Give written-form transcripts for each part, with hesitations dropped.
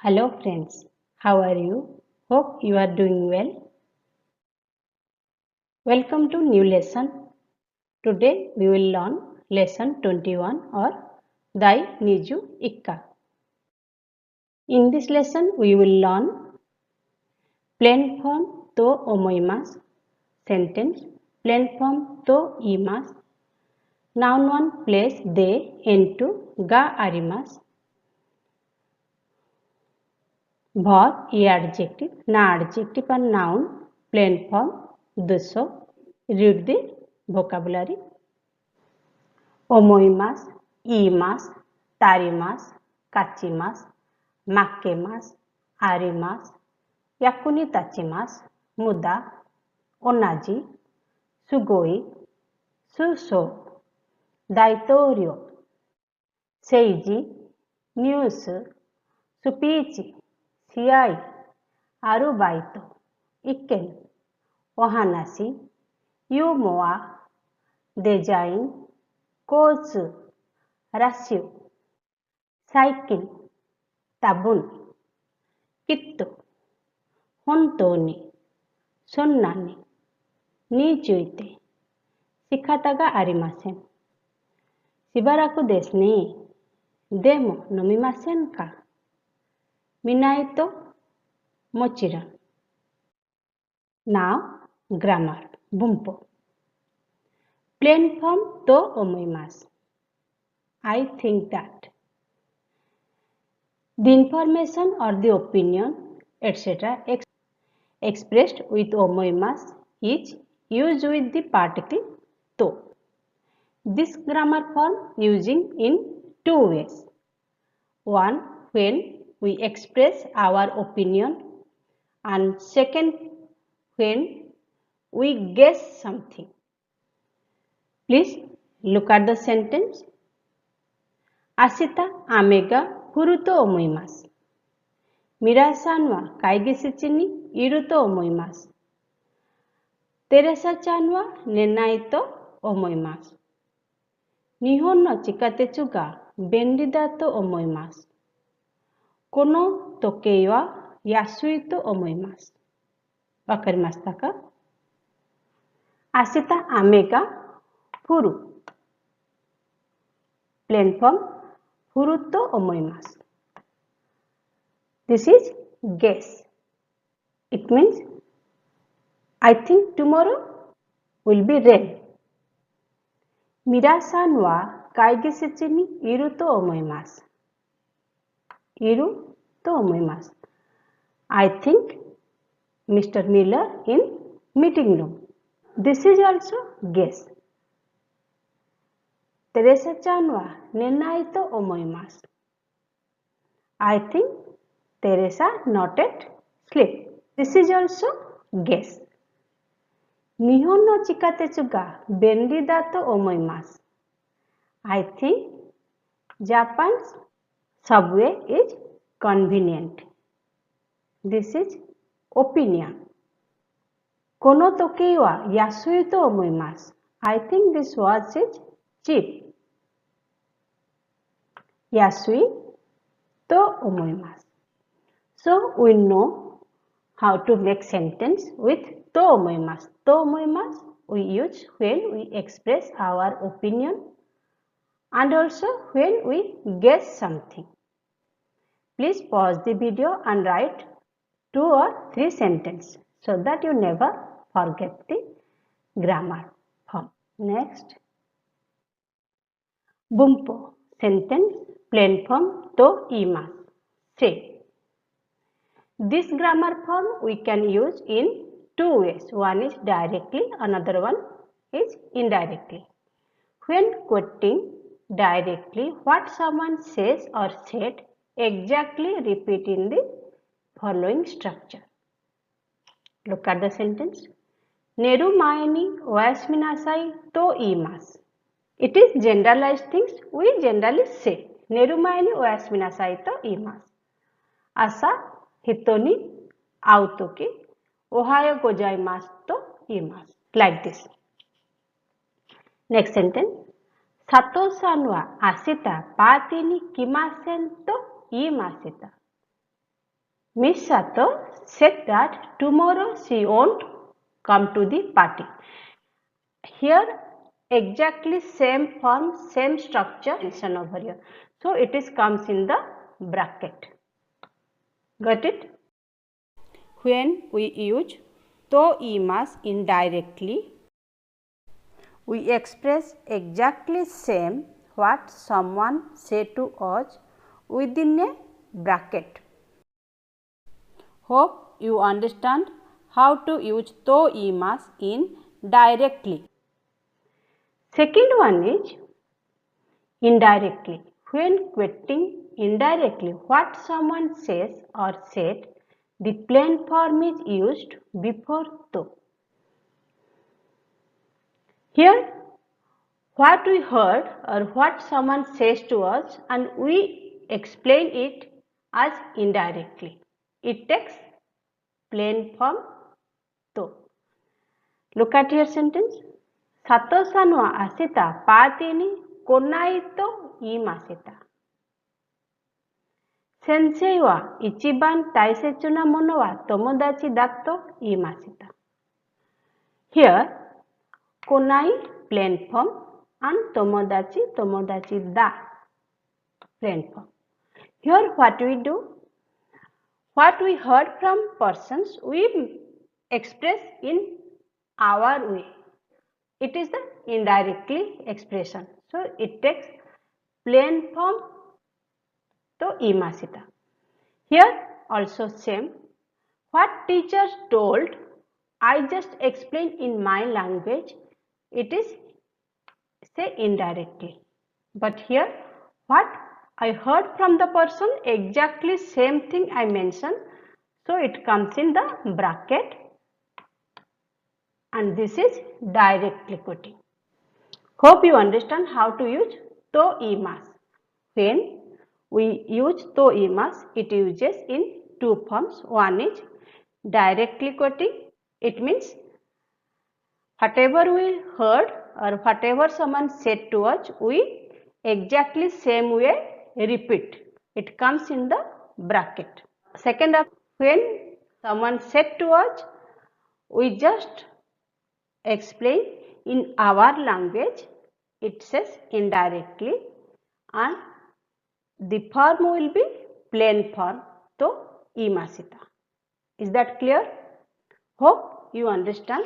Hello friends, how are you? Hope you are doing well. Welcome to new lesson. Today we will learn lesson 21 or Dai Niju Ikka. In this lesson we will learn plain form to omoimasu, sentence plain form to imasu, noun 1 place de into ga arimasu, verb e adjective, na adjective and noun plain form duso. Read the vocabulary. Omoimasu, iimasu, tarimasu, kachimasu, makemasu, arimasu, yakuni tachimasu, muda, onaji, sugoi, suso, daitorio, seiji, nyusu, supichi, siai, arubaito, iken, ohanashi, yumoa, design, kozu, rasyu, cycle, tabun, kitto, hontoni, sonnani, nijuite, shikata ga arimasen. Shibaraku desu ne. Demo nomimasen ka? Minai to mochiron. Now grammar, bumpo. Plain form to omoimasu. I think that. The information or the opinion, etc. expressed with omoimasu is used with the particle to. This grammar form using in two ways. One, when we express our opinion, and second, when we guess something. Please look at the sentence. Ashita amega furuto omoimasu. Mira-san wa kaigishichi ni iru to omoimasu. Teresa-chan wa nenai to omoimasu. Nihon no chikatetsu ga benri da to omoimasu. Kono tokei wa yasui to omoimasu. Wakarimashita ka? Ashita ame ga furu. Plain form furu to omoimasu. This is guess. It means I think tomorrow will be rain. Mira-san wa kaigishichi ni iru to omoimasu. Iru to omoimasu. I think Mr. Miller in meeting room. This is also guess. Teresa-chan wa nenai to omoimasu. I think Teresa not at sleep. This is also guess. Nihon no chikatetsu ga benri da to omoimasu. I think Japan's subway is convenient. This is opinion. Kono tokei wa yasui to omoimasu. I think this watch is cheap. Yasui to omoimasu. So we know how to make sentence with to omoimasu. To omoimasu we use when we express our opinion and also when we guess something. Please pause the video and write 2 or 3 sentences so that you never forget the grammar form. Next, bumpo, sentence plain form to imasu. Say. This grammar form we can use in 2 ways. One is directly, another one is indirectly. When quoting directly what someone says or said, exactly repeat in the following structure. Look at the sentence. Neru mae ni oyasuminasai to iimasu. It is generalized things we generally say. Neru mae ni oyasuminasai to iimasu. Asa hito ni au toki ohayo gozaimasu to iimasu. Like this. Next sentence. Sato-san wa ashita party ni kimasen to iimashita. Miss Sato said that tomorrow she won't come to the party. Here exactly same form, same structure mentioned over here. So it is comes in the bracket. Got it? When we use to imas indirectly, we express exactly same what someone said to us within a bracket. Hope you understand how to use to imas in directly. Second one is indirectly. When quoting indirectly what someone says or said, the plain form is used before to. Here, what we heard or what someone says to us and we explain it as indirectly. It takes plain form to. Look at your sentence. Sato-san wa ashita party ni konai to imashita. Sensei wa ichiban taisetshu na mono wa tomodachi da to imashita. Here, konai plain form and tomodachi da plain form. Here what we do? What we heard from persons, we express in our way. It is the indirectly expression. So it takes plain form to imashita. Here also same. What teachers told, I just explain in my language. It is say indirectly. But here what I heard from the person, exactly same thing I mentioned. So it comes in the bracket and this is directly quoting. Hope you understand how to use to imas. When we use to imas, it uses in two forms. One is directly quoting. It means whatever we heard or whatever someone said to us, we exactly same way repeat. It comes in the bracket. Second, when someone said to us, we just explain in our language. It says indirectly and the form will be plain form to imashita. Is that clear? Hope you understand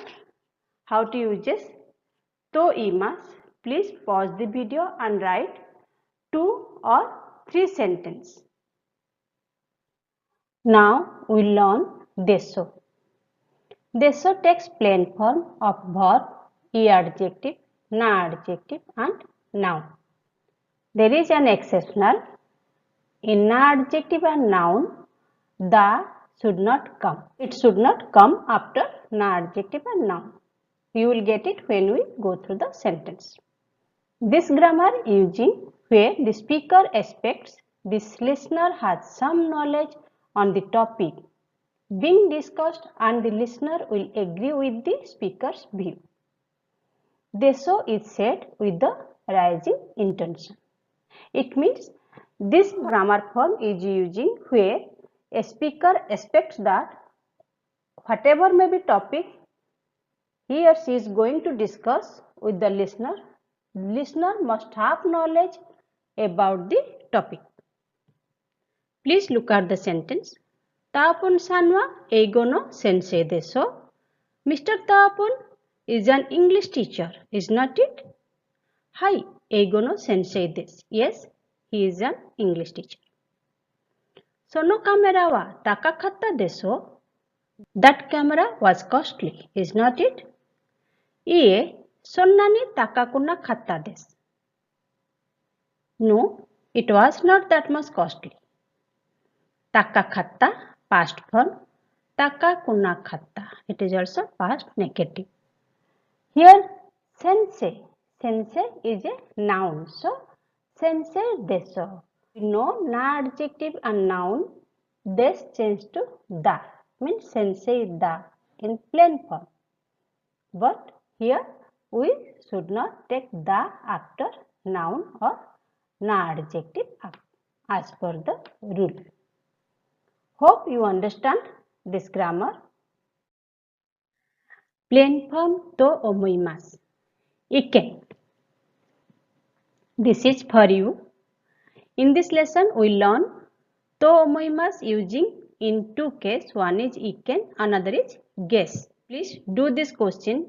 how to use this to imas. Please pause the video and write 2 or 3 sentences. Now we learn deso. Deso takes plain form of verb, adjective, na adjective and noun. There is an exceptional. In na adjective and noun, the should not come. It should not come after na adjective and noun. You will get it when we go through the sentence. This grammar using where the speaker expects this listener has some knowledge on the topic being discussed and the listener will agree with the speaker's view. Deso is said with the rising intonation. It means this grammar form is using where a speaker expects that whatever may be topic he or she is going to discuss with the listener must have knowledge about the topic. Please look at the sentence. Taapon san wa eigo no sensei desu. Mr. Taapon is an English teacher, is not it? Hai, eigo no sensei desu. Yes, he is an English teacher. Sono camera wa takakatta desu. That camera was costly, is not it? Ie, sonna ni takaku na katta desu. No, it was not that much costly. Takakatta, past form. Takaku na katta. It is also past negative. Here, sensei. Sensei is a noun. So, sensei desu. You know, na adjective and noun, des change to da. Means sensei da in plain form. But here, we should not take da after noun or na adjective as per the rule. Hope you understand this grammar. Plain form to omoimasu. Iken. This is for you. In this lesson, we learn to omoimasu using in two cases. One is iken, another is guess. Please do this question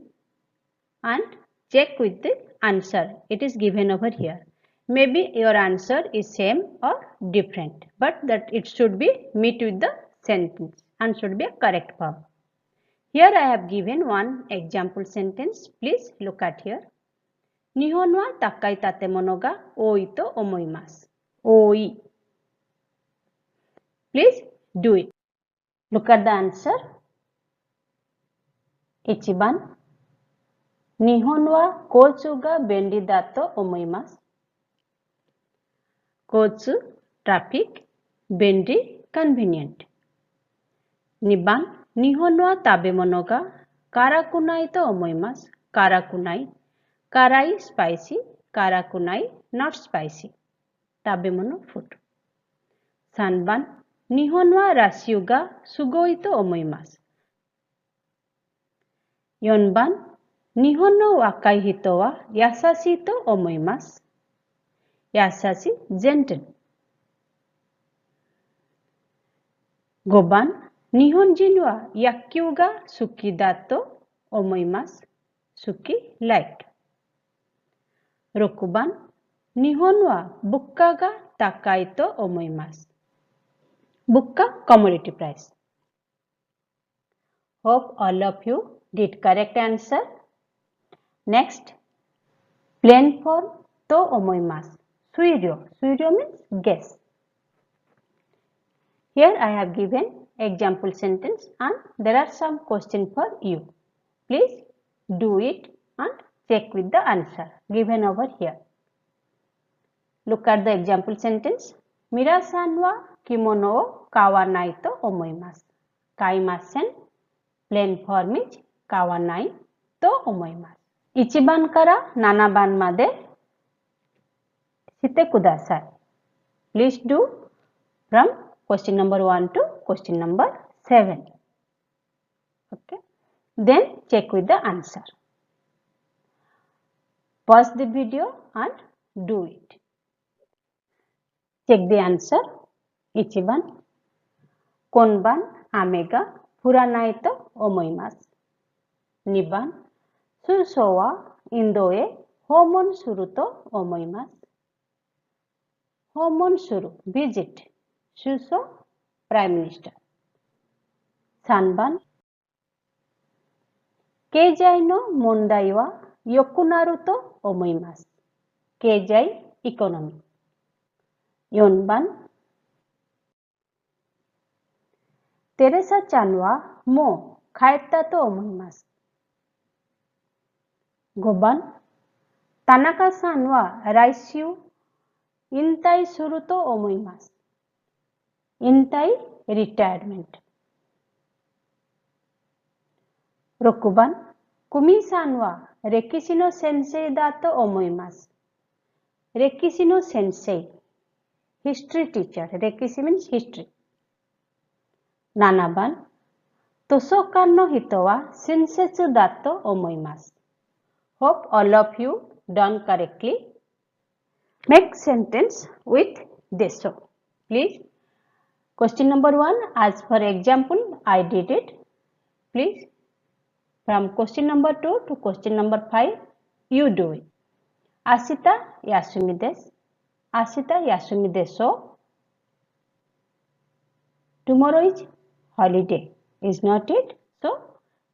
and check with the answer. It is given over here. Maybe your answer is same or different, but that it should be meet with the sentence and should be a correct form. Here I have given one example sentence. Please look at here. Nihon wa takai tatemono ga oi to omoimasu. Oi. Please do it. Look at the answer. Ichiban. Nihon wa kotsu ga benri da to omoimasu. Kotsu, traffic, benri, convenient. 2番、日本は食べ物が辛くないと思います。辛くない。辛い、spicy、辛くない、not spicy。食べ物、food。3番、日本はラッシュがすごいと思います。4番、日本の若い人は優しいと思います。優しい、gentle。5番、日本人は野球が好きだと思います。好き、like。6番、日本は物価が高いと思います。物価、commodity price。Hope all of you did correct answer. Next, plain form と思います。推量。推量 means guess. Here I have given example sentence and there are some questions for you. Please do it and check with the answer given over here. Look at the example sentence. Mira-san wa kimono o kawanai to omoimasu. Kaimasen. Plain form is kawanai to omoimasu. 1番から7番までしてください。Please do from question number 1 to question number 7. Okay. Then check with the answer. Pause the video and do it. Check the answer. 1番。今晩雨が降らないと思います。2番。首相はインドへ訪問すると思います。訪問する、visit。首相、Prime Minister。3番。経済の問題は良くなると思います。経済、economy。4番。テレサちゃんはもう帰ったと思います。5番。田中さんは来週引退すると思います。引退、retirement。6番。久美さんは歴史の先生だと思います。歴史の先生。history teacher。歴史 means history。7番。図書館の人は親切だと思います。Hope all of you done correctly. Make sentence with this. So, please. Question number 1, as for example, I did it. Please, from question number 2 to question number 5, you do it. Ashita yasumi desu. Ashita yasumi desu. Tomorrow is holiday. Is not it? So,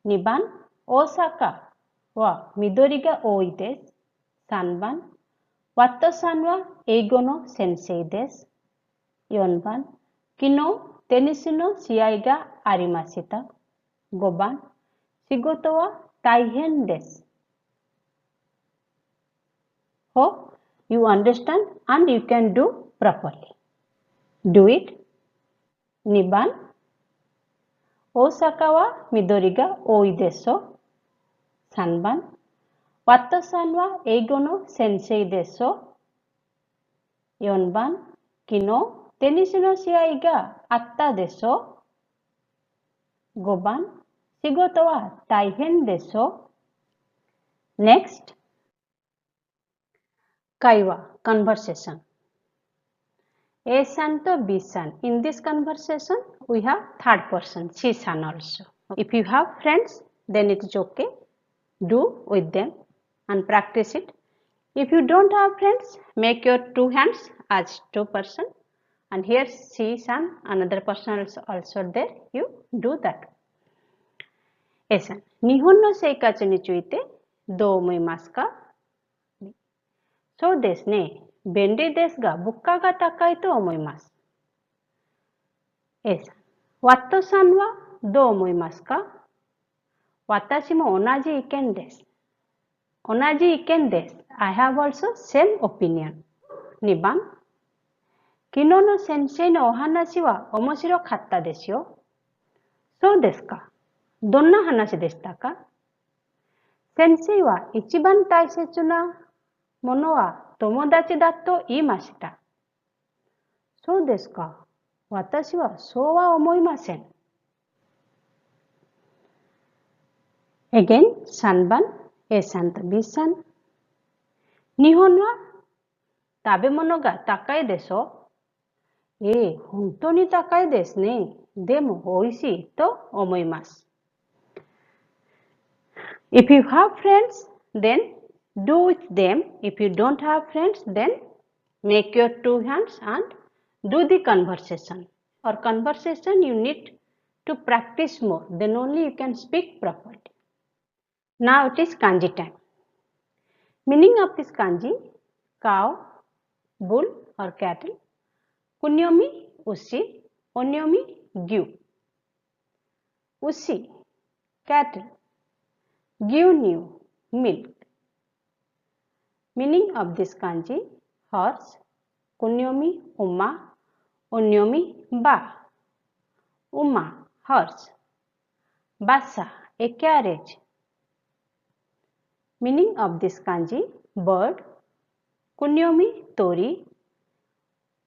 2番、大阪は緑が多いです。3番、ワットさんは英語の先生です。4番、昨日テニスの試合がありました。5番、仕事は大変です。Hope you understand and you can do properly. Do it. 2番、大阪は緑が多いです。3番、ワットさんは英語の先生です。4番、昨日テニスの試合があったでしょ。5番、仕事は大変でしょ。Next, 会話 conversation. A son to B son. In this conversation, we have third person, she son also. If you have friends, then it is okay. Do with them and practice it. If you don't have friends, make your two hands as two person. And here she son, another person is also there. You do that. A son. 日本の生活についてどう思いますか？そうですね。便利ですが、物価が高いと思います。A さん。ワットさんはどう思いますか？私も同じ意見です。同じ意見です。I have also same opinion. 2番。昨日の先生のお話は面白かったですよ。そうですか。どんな話でしたか？先生は一番大切なものは友達だと言いました。そうですか。私はそうは思いません。Again, 3番 A さんと B さん。日本は食べ物が高いでしょ？本当に高いですね。でも美味しいと思います。If you have friends, then do with them. If you don't have friends, then make your two hands and do the conversation. For conversation, you need to practice more. Then only you can speak properly. Now it is kanji time. Meaning of this kanji: cow, bull or cattle. Kunyomi, ushi. Onyomi, gyue. Ushi, cattle. Gyue, milk. Meaning of this kanji: horse. Kunyomi, uma. Onyomi, ba. Uma, horse. Basa, a carriage. Meaning of this kanji: bird. Kunyomi, tori.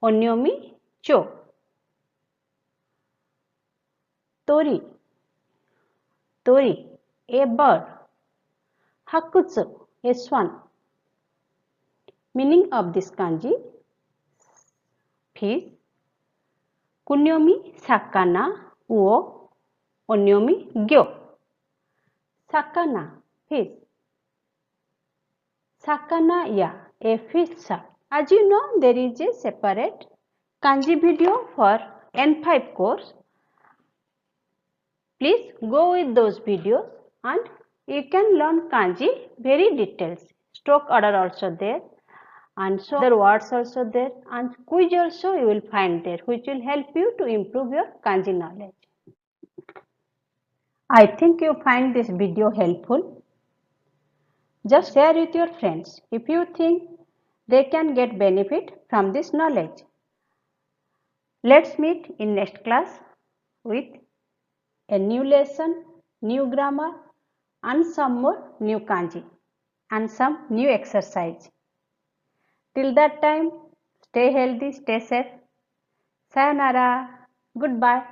Onyomi, cho. Tori, tori, a bird. Hakutsu, a swan. Meaning of this kanji: fish. Kunyomi, sakana, uo. Onyomi, gyo. Sakana, fish. Sakana, a fish shop. As you know, there is a separate kanji video for N5 course. Please go with those videos and you can learn kanji very details. Stroke order also there, and so other words also there, and quiz also you will find there, which will help you to improve your kanji knowledge. I think you find this video helpful. Just share with your friends if you think they can get benefit from this knowledge. Let's meet in next class with a new lesson, new grammar, and some more new kanji and some new exercise. Till that time, stay healthy, stay safe. Sayonara. Goodbye.